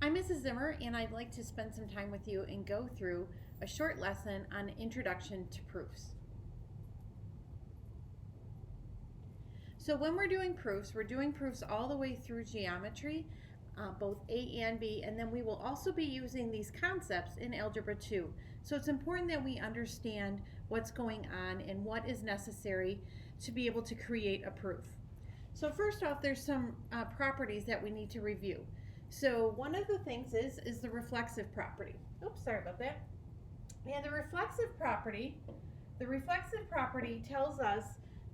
I'm Mrs. Zimmer, and I'd like to spend some time with you and go through a short lesson on Introduction to Proofs. So when we're doing proofs all the way through geometry, both A and B, and then we will also be using these concepts in Algebra 2. So it's important that we understand what's going on and what is necessary to be able to create a proof. So first off, there's some properties that we need to review. So one of the things is the reflexive property. Oops, sorry about that. And the reflexive property tells us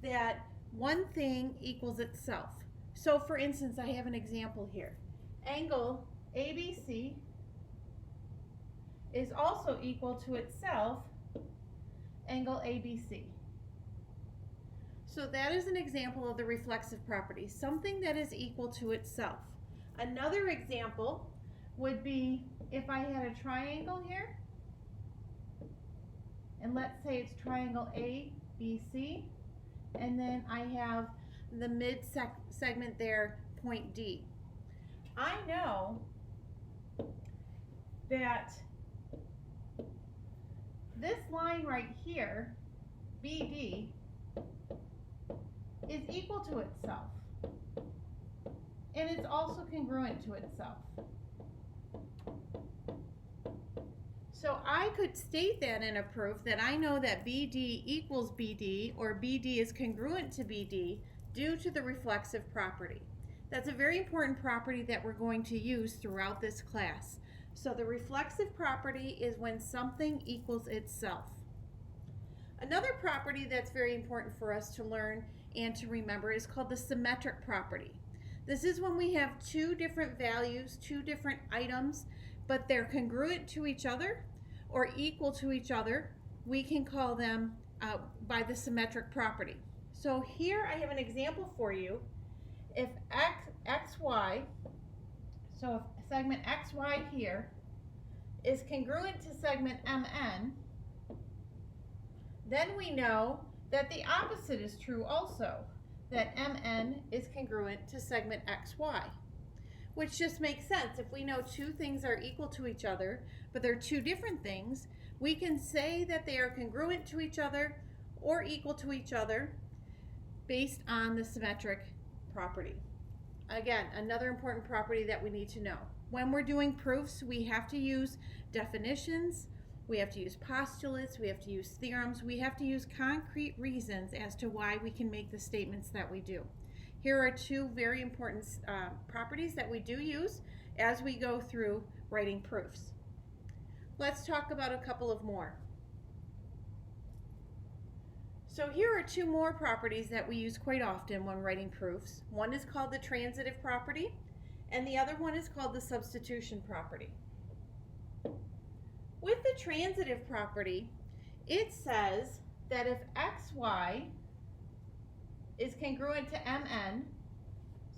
that one thing equals itself. So for instance, I have an example here. Angle ABC is also equal to itself, angle ABC. So that is an example of the reflexive property, something that is equal to itself. Another example would be if I had a triangle here, and let's say it's triangle ABC, and then I have the mid segment there, point D. I know that this line right here, BD, is equal to itself. And it's also congruent to itself. So I could state that in a proof that I know that BD equals BD, or BD is congruent to BD, due to the reflexive property. That's a very important property that we're going to use throughout this class. So the reflexive property is when something equals itself. Another property that's very important for us to learn and to remember is called the symmetric property. This is when we have two different values, two different items, but they're congruent to each other or equal to each other. We can call them by the symmetric property. So here I have an example for you. If XY, so if segment XY here is congruent to segment MN, then we know that the opposite is true also, that MN is congruent to segment XY, which just makes sense. If we know two things are equal to each other, but they're two different things, we can say that they are congruent to each other or equal to each other based on the symmetric property. Again, another important property that we need to know. When we're doing proofs, we have to use definitions, we have to use postulates, we have to use theorems, we have to use concrete reasons as to why we can make the statements that we do. Here are two very important properties that we do use as we go through writing proofs. Let's talk about a couple of more. So here are two more properties that we use quite often when writing proofs. One is called the transitive property, and the other one is called the substitution property. With the transitive property, it says that if XY is congruent to MN,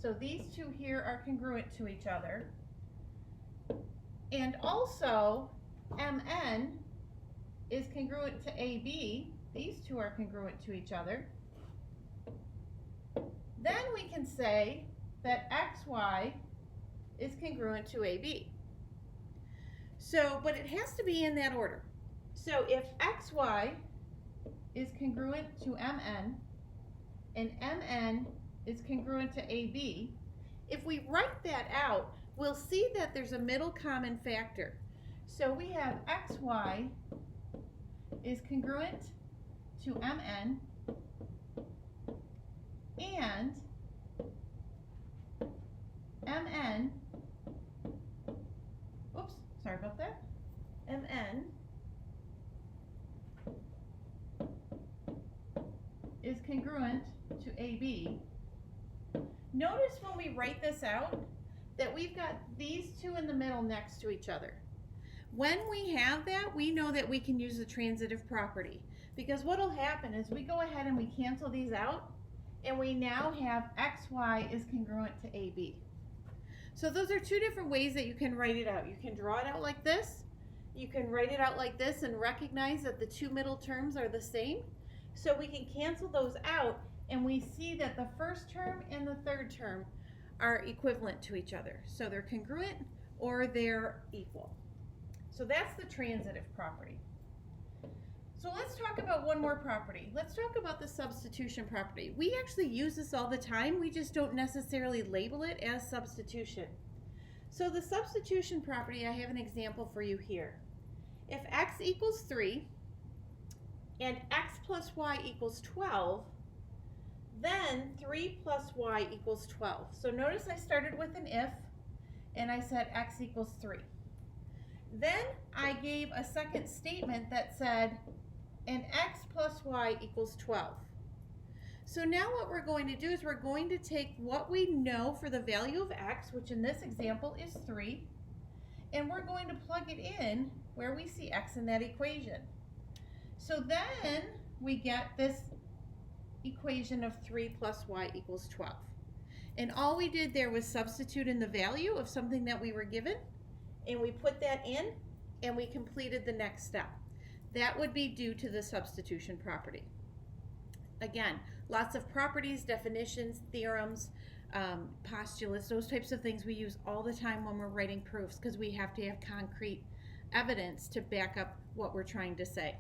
so these two here are congruent to each other, and also MN is congruent to AB, these two are congruent to each other, then we can say that XY is congruent to AB. So, but it has to be in that order. So if XY is congruent to MN and MN is congruent to AB, if we write that out, we'll see that there's a middle common factor. So we have XY is congruent to MN and MN, oops, sorry about that, MN is congruent to AB. Notice when we write this out that we've got these two in the middle next to each other. When we have that, we know that we can use the transitive property, because what will happen is we go ahead and we cancel these out, and we now have XY is congruent to AB. So those are two different ways that you can write it out. You can draw it out like this. You can write it out like this and recognize that the two middle terms are the same. So we can cancel those out, and we see that the first term and the third term are equivalent to each other. So they're congruent or they're equal. So that's the transitive property. So let's talk about one more property. Let's talk about the substitution property. We actually use this all the time. We just don't necessarily label it as substitution. So the substitution property, I have an example for you here. If x equals 3 and x plus y equals 12, then 3 plus y equals 12. So notice I started with an if and I said x equals 3. Then I gave a second statement that said and x plus y equals 12. So now what we're going to do is we're going to take what we know for the value of x, which in this example is 3, and we're going to plug it in where we see x in that equation. So then we get this equation of 3 plus y equals 12. And all we did there was substitute in the value of something that we were given, and we put that in, and we completed the next step. That would be due to the substitution property. Again, lots of properties, definitions, theorems, postulates, those types of things we use all the time when we're writing proofs because we have to have concrete evidence to back up what we're trying to say.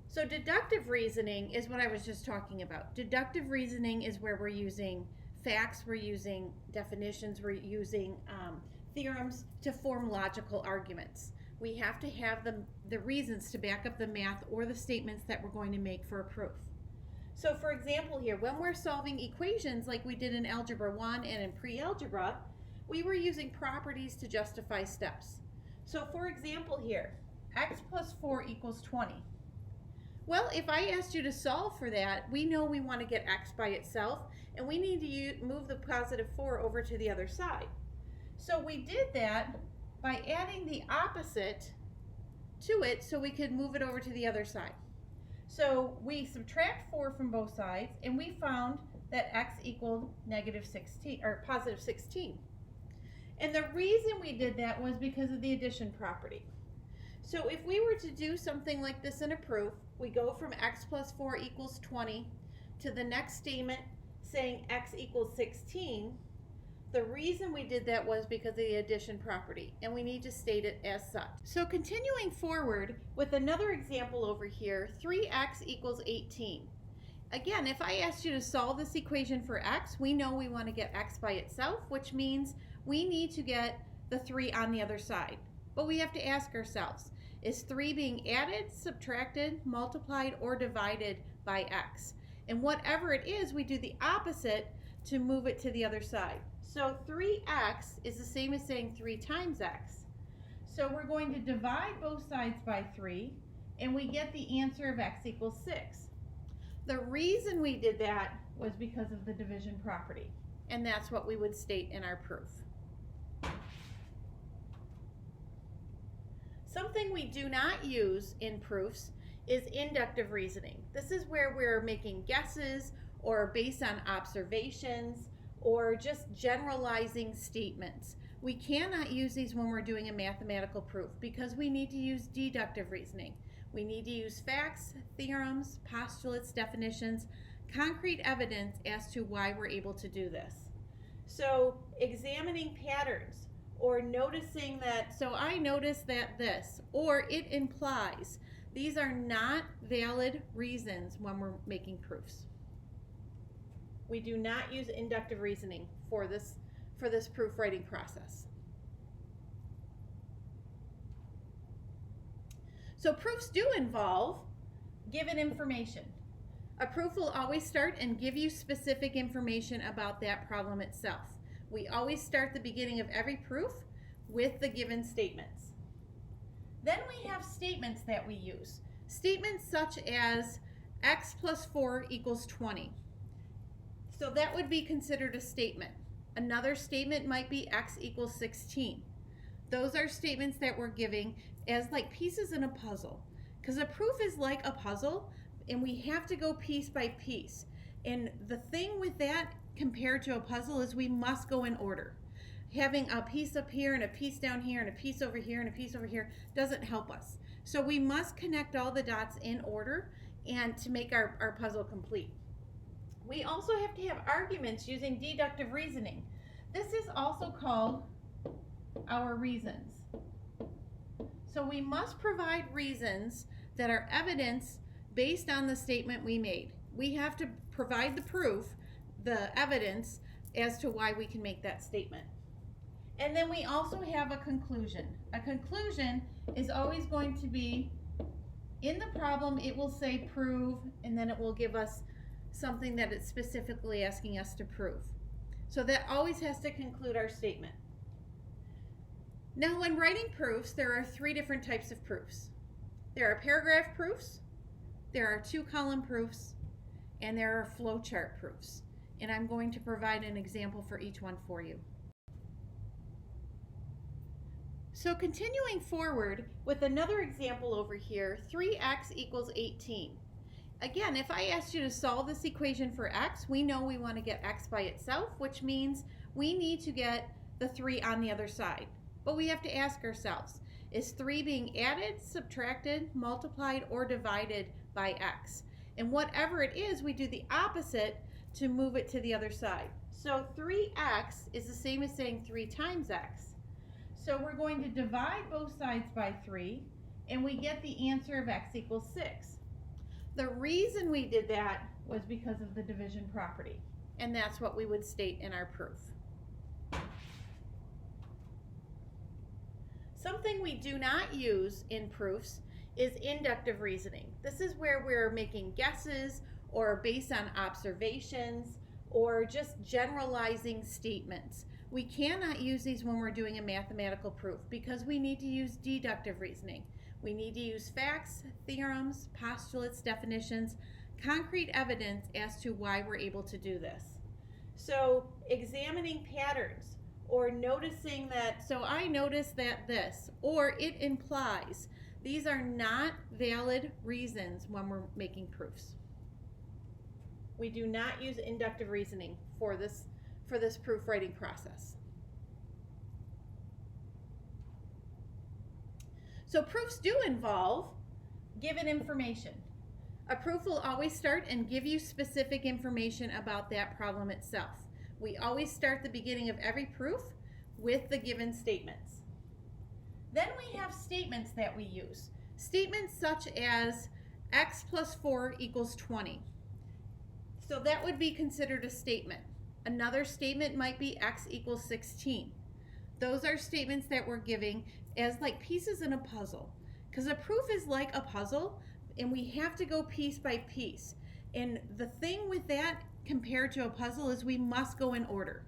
So deductive reasoning is what I was just talking about. Deductive reasoning is where we're using facts, we're using definitions, we're using theorems to form logical arguments. We have to have the reasons to back up the math or the statements that we're going to make for a proof. So for example here, when we're solving equations like we did in Algebra 1 and in pre-algebra, we were using properties to justify steps. So for example here, x plus 4 equals 20. Well, if I asked you to solve for that, we know we want to get x by itself, and we need to move the positive 4 over to the other side. So we did that by adding the opposite to it so we could move it over to the other side. So we subtract 4 from both sides, and we found that x equaled negative 16 or positive 16. And the reason we did that was because of the addition property. So if we were to do something like this in a proof, we go from x plus 4 equals 20 to the next statement saying x equals 16. The reason we did that was because of the addition property, and we need to state it as such. So continuing forward with another example over here, 3x equals 18. Again, if I asked you to solve this equation for x, we know we want to get x by itself, which means we need to get the 3 on the other side. But we have to ask ourselves, is 3 being added, subtracted, multiplied, or divided by x? And whatever it is, we do the opposite to move it to the other side. So 3x is the same as saying 3 times x. So we're going to divide both sides by 3, and we get the answer of x equals 6. The reason we did that was because of the division property, and that's what we would state in our proof. Something we do not use in proofs is inductive reasoning. This is where we're making guesses or based on observations or just generalizing statements. We cannot use these when we're doing a mathematical proof because we need to use deductive reasoning. We need to use facts, theorems, postulates, definitions, concrete evidence as to why we're able to do this. So examining patterns or noticing that, so I noticed that this, or it implies, these are not valid reasons when we're making proofs. We do not use inductive reasoning for this proof writing process. So proofs do involve given information. A proof will always start and give you specific information about that problem itself. We always start the beginning of every proof with the given statements. Then we have statements that we use. Statements such as x plus 4 equals 20. So that would be considered a statement. Another statement might be x equals 16. Those are statements that we're giving as like pieces in a puzzle. Because a proof is like a puzzle, and we have to go piece by piece. And the thing with that compared to a puzzle is we must go in order. Having a piece up here and a piece down here and a piece over here and a piece over here doesn't help us. So we must connect all the dots in order and to make our puzzle complete. We also have to have arguments using deductive reasoning. This is also called our reasons. So we must provide reasons that are evidence based on the statement we made. We have to provide the proof, the evidence as to why we can make that statement. And then we also have a conclusion. A conclusion is always going to be, in the problem, it will say prove, and then it will give us something that it's specifically asking us to prove. So that always has to conclude our statement. Now, when writing proofs, there are three different types of proofs. There are paragraph proofs, there are two-column proofs, and there are flowchart proofs. And I'm going to provide an example for each one for you. So continuing forward with another example over here, 3x equals 18. Again, if I asked you to solve this equation for x, we know we want to get x by itself, which means we need to get the 3 on the other side. But we have to ask ourselves, is 3 being added, subtracted, multiplied, or divided by x? And whatever it is, we do the opposite to move it to the other side. So 3x is the same as saying 3 times x. So we're going to divide both sides by 3, and we get the answer of x equals 6. The reason we did that was because of the division property, and that's what we would state in our proof. Something we do not use in proofs is inductive reasoning. This is where we're making guesses or based on observations or just generalizing statements. We cannot use these when we're doing a mathematical proof because we need to use deductive reasoning. We need to use facts, theorems, postulates, definitions, concrete evidence as to why we're able to do this. So examining patterns or noticing that, so I noticed that this, or it implies, these are not valid reasons when we're making proofs. We do not use inductive reasoning for this proof writing process. So proofs do involve given information. A proof will always start and give you specific information about that problem itself. We always start the beginning of every proof with the given statements. Then we have statements that we use. Statements such as x plus 4 equals 20. So that would be considered a statement. Another statement might be x equals 16. Those are statements that we're giving as like pieces in a puzzle. Because a proof is like a puzzle, and we have to go piece by piece. And the thing with that compared to a puzzle is we must go in order.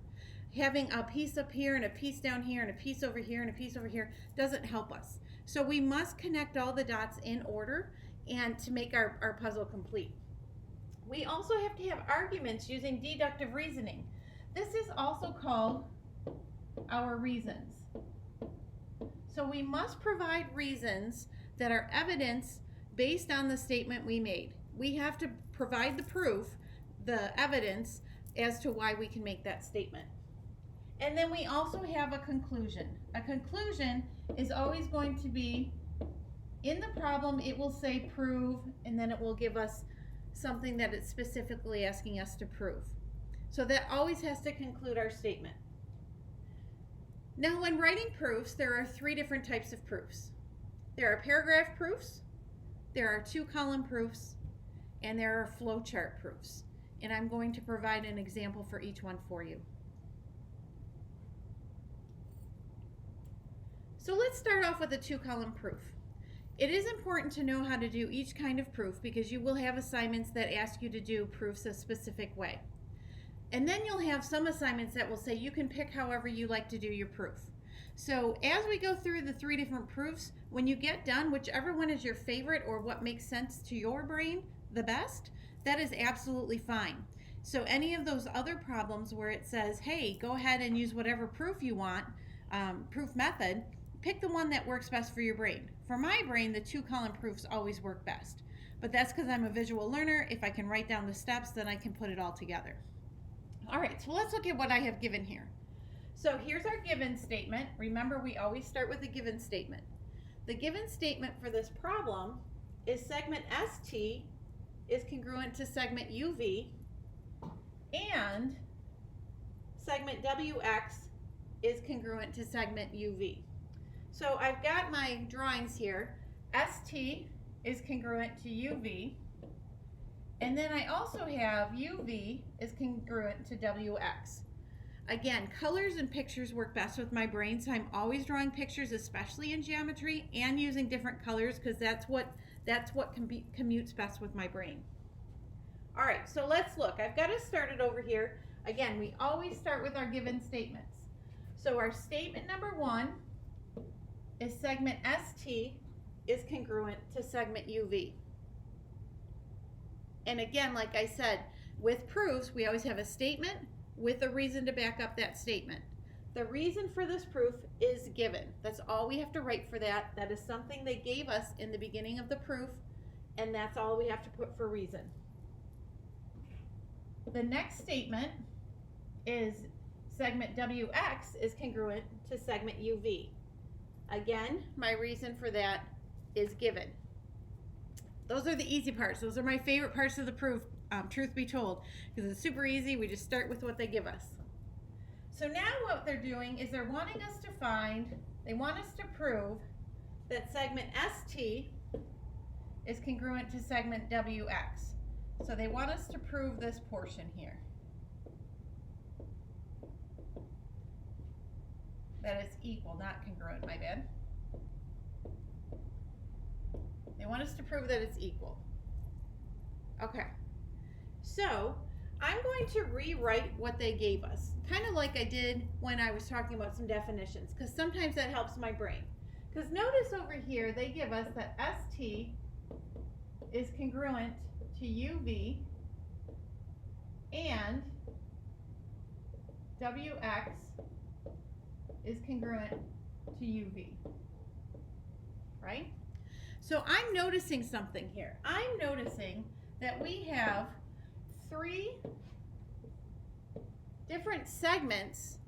Having a piece up here and a piece down here and a piece over here and a piece over here doesn't help us. So we must connect all the dots in order and to make our puzzle complete. We also have to have arguments using deductive reasoning. This is also called our reasons. So we must provide reasons that are evidence based on the statement we made. We have to provide the proof, the evidence as to why we can make that statement. And then we also have a conclusion. A conclusion is always going to be, in the problem, it will say prove, and then it will give us something that it's specifically asking us to prove. So that always has to conclude our statement. Now, when writing proofs, there are three different types of proofs. There are paragraph proofs, there are two-column proofs, and there are flowchart proofs. And I'm going to provide an example for each one for you. So let's start off with a two-column proof. It is important to know how to do each kind of proof because you will have assignments that ask you to do proofs a specific way. And then you'll have some assignments that will say you can pick however you like to do your proof. So as we go through the three different proofs, when you get done, whichever one is your favorite or what makes sense to your brain the best, that is absolutely fine. So any of those other problems where it says, hey, go ahead and use whatever proof you want, proof method, pick the one that works best for your brain. For my brain, the two-column proofs always work best. But that's because I'm a visual learner. If I can write down the steps, then I can put it all together. All right, so let's look at what I have given here. So here's our given statement. Remember, we always start with a given statement. The given statement for this problem is segment ST is congruent to segment UV, and segment WX is congruent to segment UV. So I've got my drawings here. ST is congruent to UV. And then I also have UV is congruent to WX. Again, colors and pictures work best with my brain, so I'm always drawing pictures, especially in geometry, and using different colors because that's what commutes best with my brain. All right, so let's look. I've got to start it over here. Again, we always start with our given statements. So our statement number 1 is segment ST is congruent to segment UV. And again, like I said, with proofs, we always have a statement with a reason to back up that statement. The reason for this proof is given. That's all we have to write for that. That is something they gave us in the beginning of the proof, and that's all we have to put for reason. The next statement is segment WX is congruent to segment UV. Again, my reason for that is given. Those are the easy parts. Those are my favorite parts of the proof, truth be told, because it's super easy. We just start with what they give us. So now what they're doing is they're wanting us to they want us to prove that segment ST is congruent to segment WX. So they want us to prove this portion here. That it's equal, not congruent, my bad. They want us to prove that it's equal. Okay, so I'm going to rewrite what they gave us, kind of like I did when I was talking about some definitions, because sometimes that helps my brain. Because notice over here, they give us that ST is congruent to UV and WX is congruent to UV, right? So I'm noticing something here. I'm noticing that we have 3 different segments,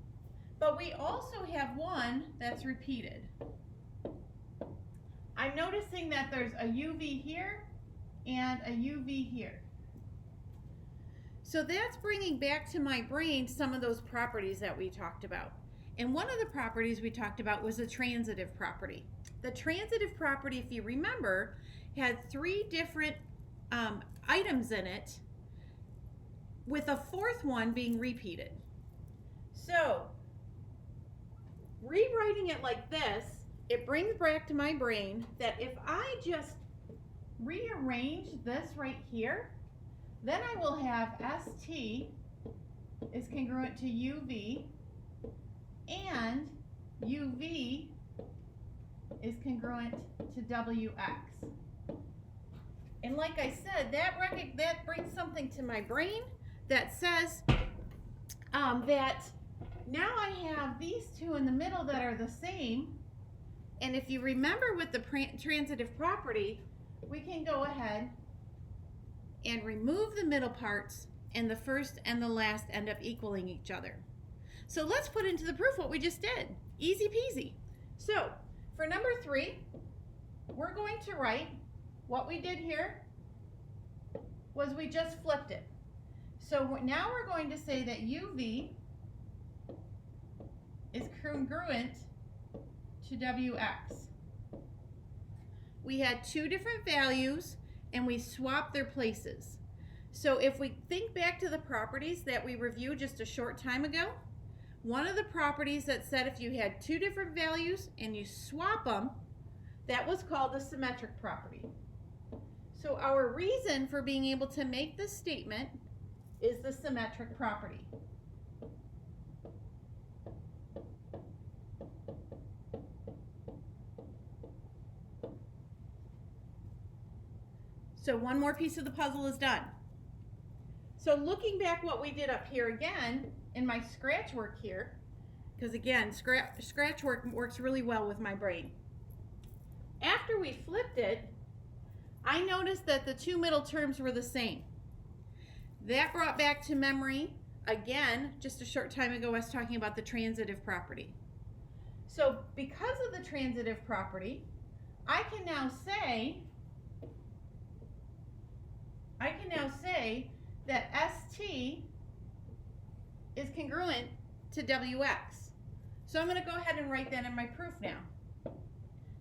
but we also have one that's repeated. I'm noticing that there's a UV here and a UV here. So that's bringing back to my brain some of those properties that we talked about. And one of the properties we talked about was the transitive property. The transitive property, if you remember, had 3 different items in it, with a 4th one being repeated. So, rewriting it like this, it brings back to my brain that if I just rearrange this right here, then I will have ST is congruent to UV and UV is congruent to WX. And like I said, that brings something to my brain that says that now I have these 2 in the middle that are the same. And if you remember with the transitive property, we can go ahead and remove the middle parts, and the first and the last end up equaling each other. So let's put into the proof what we just did. Easy peasy. So for number 3, we're going to write what we did here was we just flipped it. So now we're going to say that UV is congruent to WX. We had 2 different values and we swapped their places. So if we think back to the properties that we reviewed just a short time ago, one of the properties that said if you had 2 different values and you swap them, that was called the symmetric property. So our reason for being able to make this statement is the symmetric property. So one more piece of the puzzle is done. So looking back what we did up here again in my scratch work here, because again, scratch work works really well with my brain. After we flipped it, I noticed that the 2 middle terms were the same. That brought back to memory, again, just a short time ago I was talking about the transitive property. So because of the transitive property, I can now say that ST is congruent to WX. So I'm going to go ahead and write that in my proof now.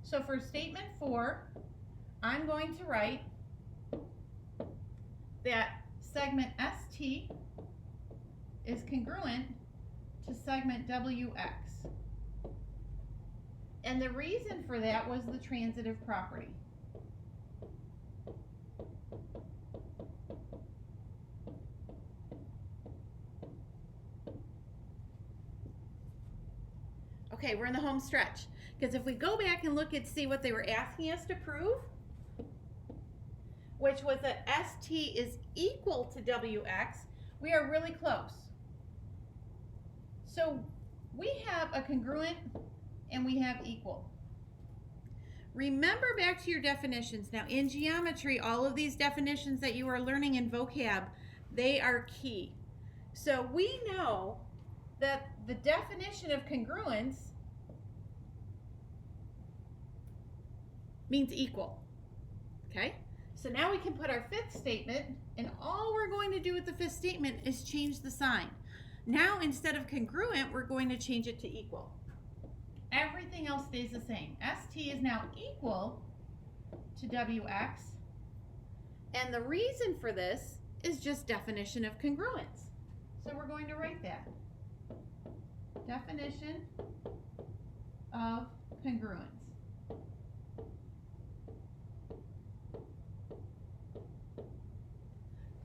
So for statement 4, I'm going to write that segment ST is congruent to segment WX. And the reason for that was the transitive property. Okay, we're in the home stretch. Because if we go back and look and see what they were asking us to prove, which was that ST is equal to WX, we are really close. So we have a congruent and we have equal. Remember back to your definitions. Now in geometry, all of these definitions that you are learning in vocab, they are key. So we know that the definition of congruence means equal. Okay? So now we can put our fifth statement, and all we're going to do with the fifth statement is change the sign. Now instead of congruent, we're going to change it to equal. Everything else stays the same. ST is now equal to WX, and the reason for this is just definition of congruence. So we're going to write that. Definition of congruence.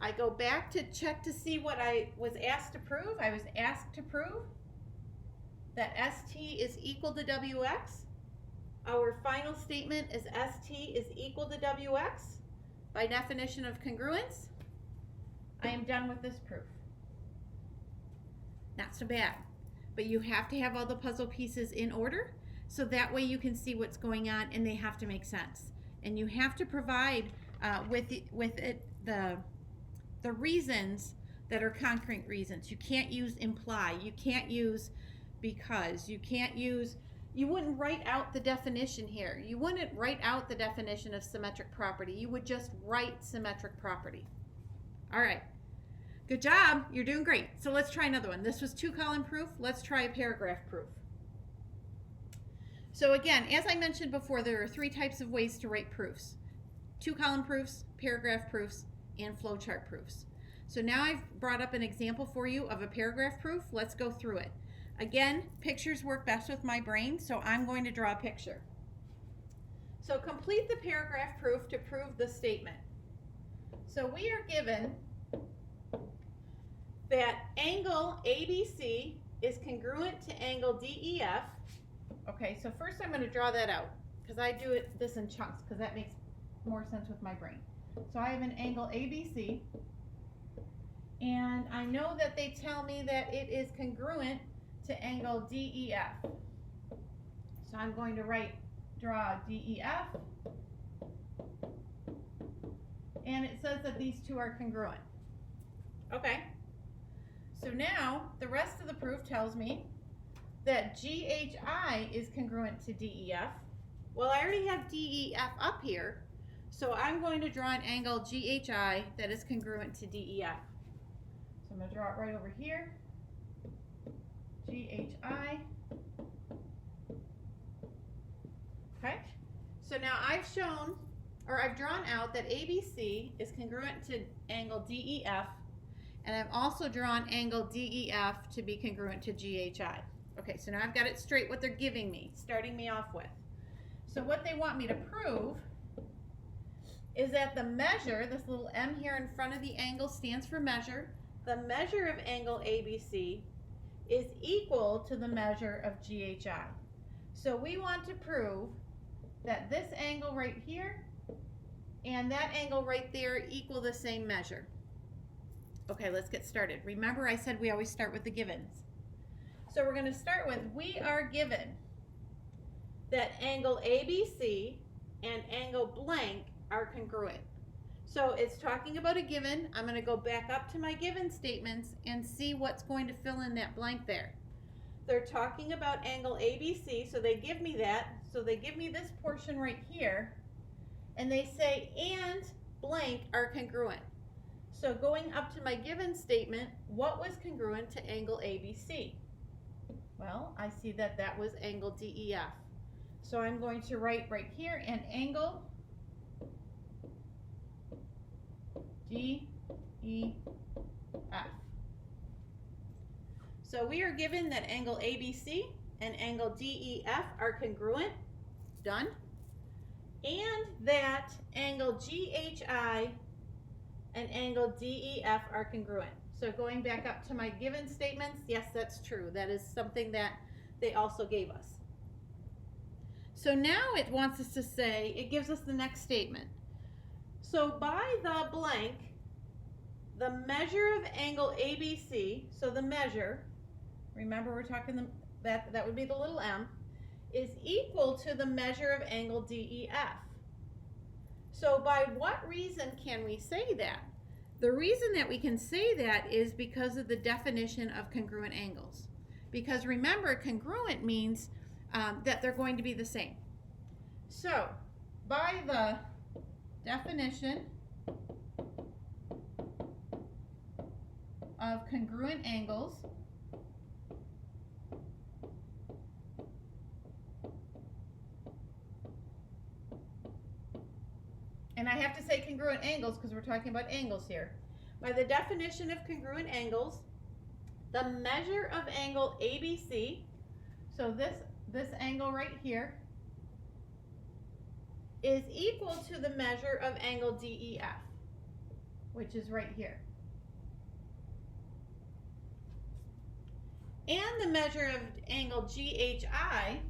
I go back to check to see what I was asked to prove. I was asked to prove that ST is equal to WX. Our final statement is ST is equal to WX by definition of congruence. I am done with this proof. Not so bad, but you have to have all the puzzle pieces in order so that way you can see what's going on and they have to make sense. And you have to provide with it the reasons that are concrete reasons. You can't use imply. You can't use because. You can't use, you wouldn't write out the definition here. You wouldn't write out the definition of symmetric property. You would just write symmetric property. All right. Good job. You're doing great. So let's try another one. This was 2-column proof. Let's try a paragraph proof. So again, as I mentioned before, there are 3 types of ways to write proofs. 2-column proofs, paragraph proofs, and flowchart proofs. So now I've brought up an example for you of a paragraph proof. Let's go through it. Again, pictures work best with my brain, so I'm going to draw a picture. So complete the paragraph proof to prove the statement. So we are given that angle ABC is congruent to angle DEF. Okay, so first I'm going to draw that out because I do this in chunks because that makes more sense with my brain. So I have an angle ABC, and I know that they tell me that it is congruent to angle DEF. So I'm going to draw DEF, and it says that these two are congruent. Okay, so now the rest of the proof tells me that GHI is congruent to DEF. Well, I already have DEF up here, so I'm going to draw an angle GHI that is congruent to DEF. So I'm going to draw it right over here. GHI. Okay, so now I've drawn out that ABC is congruent to angle DEF, and I've also drawn angle DEF to be congruent to GHI. Okay, so now I've got it straight what they're giving me, starting me off with. So what they want me to prove is that the measure, this little M here in front of the angle stands for measure, the measure of angle ABC is equal to the measure of GHI. So we want to prove that this angle right here and that angle right there equal the same measure. Okay, let's get started. Remember I said we always start with the givens. So we're going to start with, we are given that angle ABC and angle blank are congruent. So it's talking about a given. I'm going to go back up to my given statements and see what's going to fill in that blank there. They're talking about angle ABC, so they give me that. So they give me this portion right here, and they say, and blank are congruent. So going up to my given statement, what was congruent to angle ABC? Well, I see that that was angle DEF. So I'm going to write right here an angle DEF. So we are given that angle ABC and angle DEF are congruent, done, and that angle GHI and angle DEF are congruent. So going back up to my given statements, yes, that's true. That is something that they also gave us. So now it wants us to say, it gives us the next statement. So by the blank, the measure of angle ABC, so the measure, remember we're talking that would be the little m, is equal to the measure of angle DEF. So by what reason can we say that? The reason that we can say that is because of the definition of congruent angles. Because remember, congruent means that they're going to be the same. So by the definition of congruent angles, and I have to say congruent angles because we're talking about angles here. By the definition of congruent angles, the measure of angle ABC, so this angle right here, is equal to the measure of angle DEF, which is right here. And the measure of angle GHI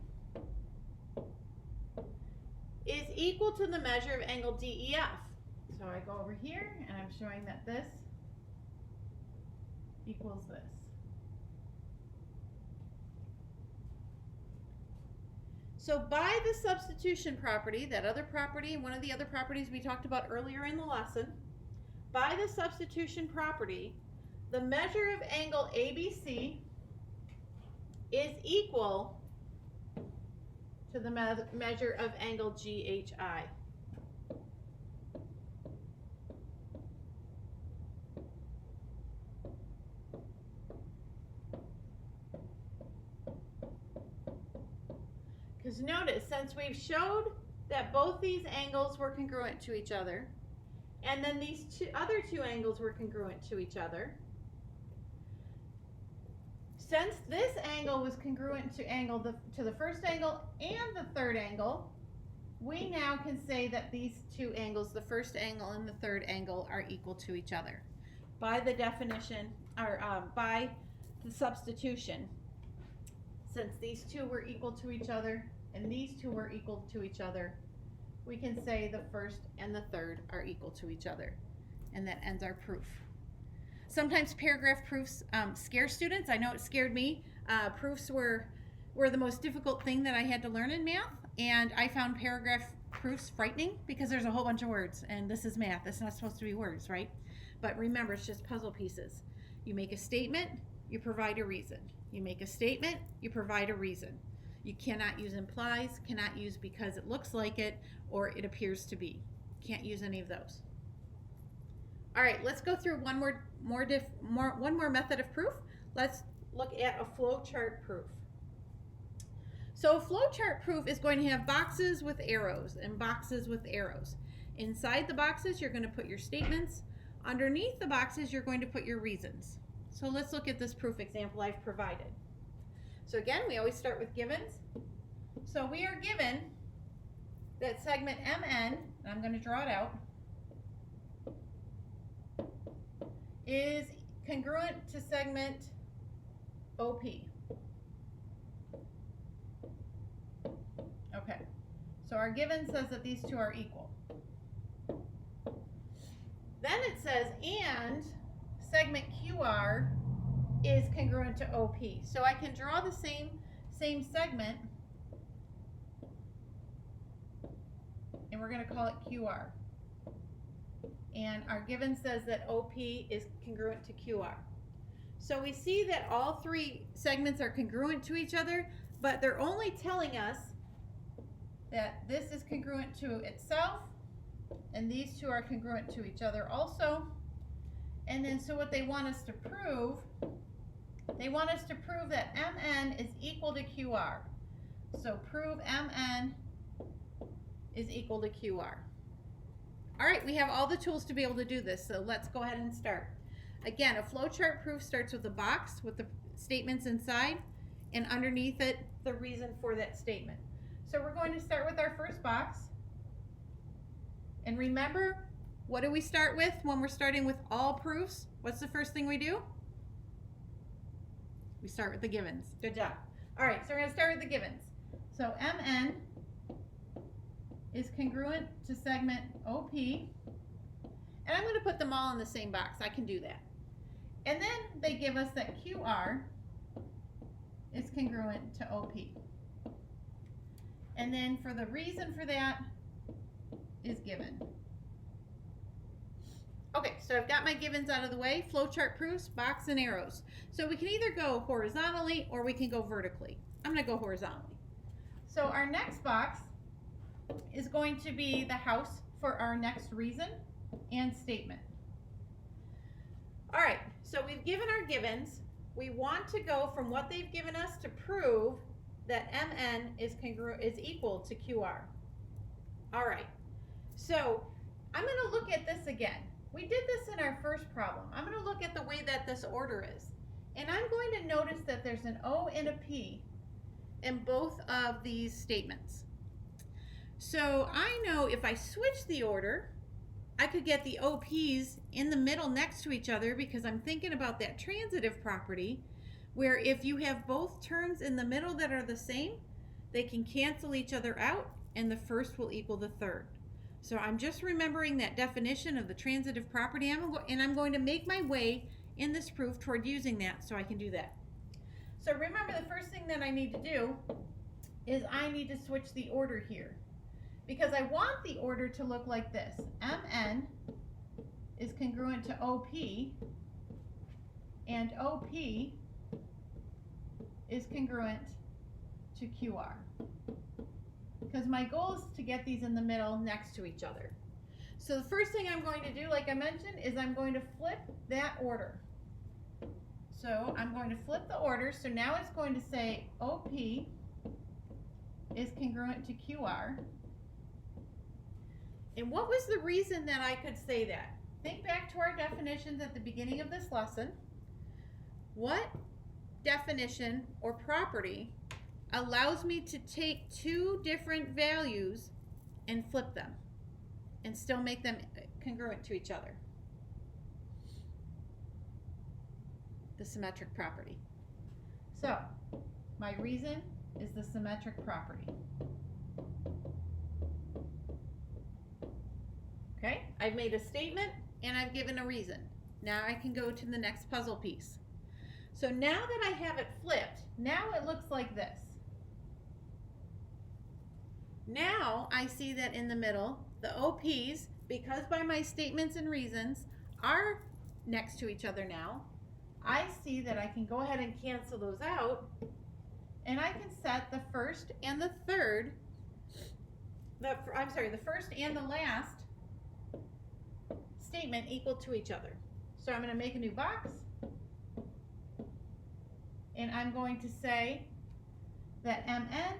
is equal to the measure of angle DEF. So I go over here and I'm showing that this equals this. So by the substitution property, that other property, one of the other properties we talked about earlier in the lesson, by the substitution property, the measure of angle ABC is equal to the measure of angle GHI. Because notice, since we've showed that both these angles were congruent to each other, and then these other two angles were congruent to each other, since this angle was congruent to the first angle and the third angle, we now can say that these two angles, the first angle and the third angle, are equal to each other by the definition, or by the substitution. Since these two were equal to each other and these two were equal to each other, we can say the first and the third are equal to each other, and that ends our proof. Sometimes paragraph proofs scare students. I know it scared me. Proofs were the most difficult thing that I had to learn in math, and I found paragraph proofs frightening because there's a whole bunch of words, and this is math. It's not supposed to be words, right? But remember, it's just puzzle pieces. You make a statement, you provide a reason. You make a statement, you provide a reason. You cannot use implies, cannot use because it looks like it or it appears to be. Can't use any of those. All right, let's go through one more method of proof. Let's look at a flowchart proof. So a flowchart proof is going to have boxes with arrows and boxes with arrows. Inside the boxes, you're going to put your statements. Underneath the boxes, you're going to put your reasons. So let's look at this proof example I've provided. So again, we always start with givens. So we are given that segment MN, and I'm going to draw it out, is congruent to segment OP. Okay, so our given says that these two are equal. Then it says, and segment QR is congruent to OP. So I can draw the same segment, and we're going to call it QR. And our given says that OP is congruent to QR. So we see that all three segments are congruent to each other, but they're only telling us that this is congruent to itself, and these two are congruent to each other also. And then so what they want us to prove They want us to prove that Mn is equal to QR. So prove Mn is equal to QR. All right, we have all the tools to be able to do this, so let's go ahead and start. Again, a flowchart proof starts with a box with the statements inside, and underneath it, the reason for that statement. So we're going to start with our first box. And remember, what do we start with when we're starting with all proofs? What's the first thing we do? We start with the givens. Good job. All right, so we're going to start with the givens. So Mn is congruent to segment OP. And I'm going to put them all in the same box. I can do that. And then they give us that QR is congruent to OP. And then for the reason for that is given. Okay, so I've got my givens out of the way. Flowchart proofs, box and arrows. So we can either go horizontally or we can go vertically. I'm going to go horizontally. So our next box is going to be the house for our next reason and statement. All right, so we've given our givens. We want to go from what they've given us to prove that Mn is equal to QR. All right, so I'm going to look at this again. We did this in our first problem. I'm going to look at the way that this order is. And I'm going to notice that there's an O and a P in both of these statements. So I know if I switch the order, I could get the OPs in the middle next to each other because I'm thinking about that transitive property where if you have both terms in the middle that are the same, they can cancel each other out and the first will equal the third. So I'm just remembering that definition of the transitive property, and I'm going to make my way in this proof toward using that so I can do that. So remember, the first thing that I need to do is I need to switch the order here because I want the order to look like this. Mn is congruent to OP and OP is congruent to QR. Because my goal is to get these in the middle next to each other. So the first thing I'm going to do, like I mentioned, is I'm going to flip that order. So I'm going to flip the order. So now it's going to say OP is congruent to QR. And what was the reason that I could say that? Think back to our definitions at the beginning of this lesson. What definition or property allows me to take two different values and flip them and still make them congruent to each other? The symmetric property. So my reason is the symmetric property. Okay, I've made a statement and I've given a reason. Now I can go to the next puzzle piece. So now that I have it flipped, now it looks like this. Now I see that in the middle, the OPs, because by my statements and reasons, are next to each other now. I see that I can go ahead and cancel those out, and I can set the first and the third, the first and the last statement equal to each other. So I'm going to make a new box, and I'm going to say that Mn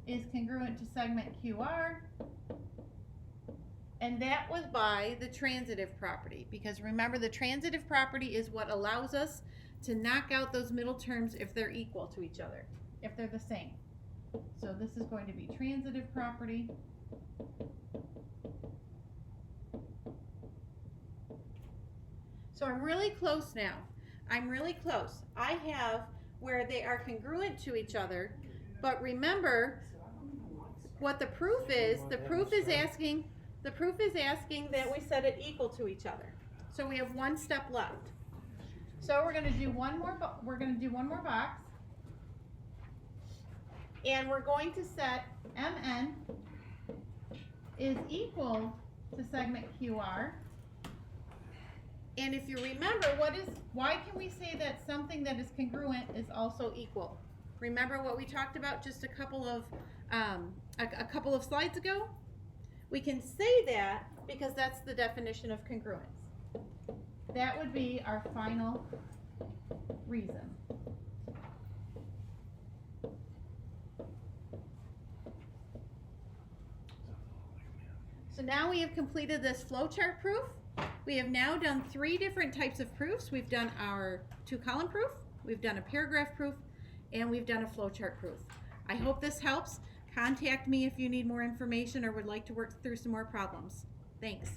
is congruent to segment QR, and that was by the transitive property, because remember, the transitive property is what allows us to knock out those middle terms if they're equal to each other, if they're the same. So this is going to be transitive property. So I'm really close now. I'm really close. I have where they are congruent to each other, but remember what the proof is. The proof is asking that we set it equal to each other. So we have one step left. So we're going to do one more box, and we're going to set Mn is equal to segment QR. And if you remember, why can we say that something that is congruent is also equal? Remember what we talked about just a couple of slides ago? We can say that because that's the definition of congruence. That would be our final reason. So now we have completed this flowchart proof. We have now done 3 different types of proofs. We've done our 2-column proof, we've done a paragraph proof, and we've done a flowchart proof. I hope this helps. Contact me if you need more information or would like to work through some more problems. Thanks.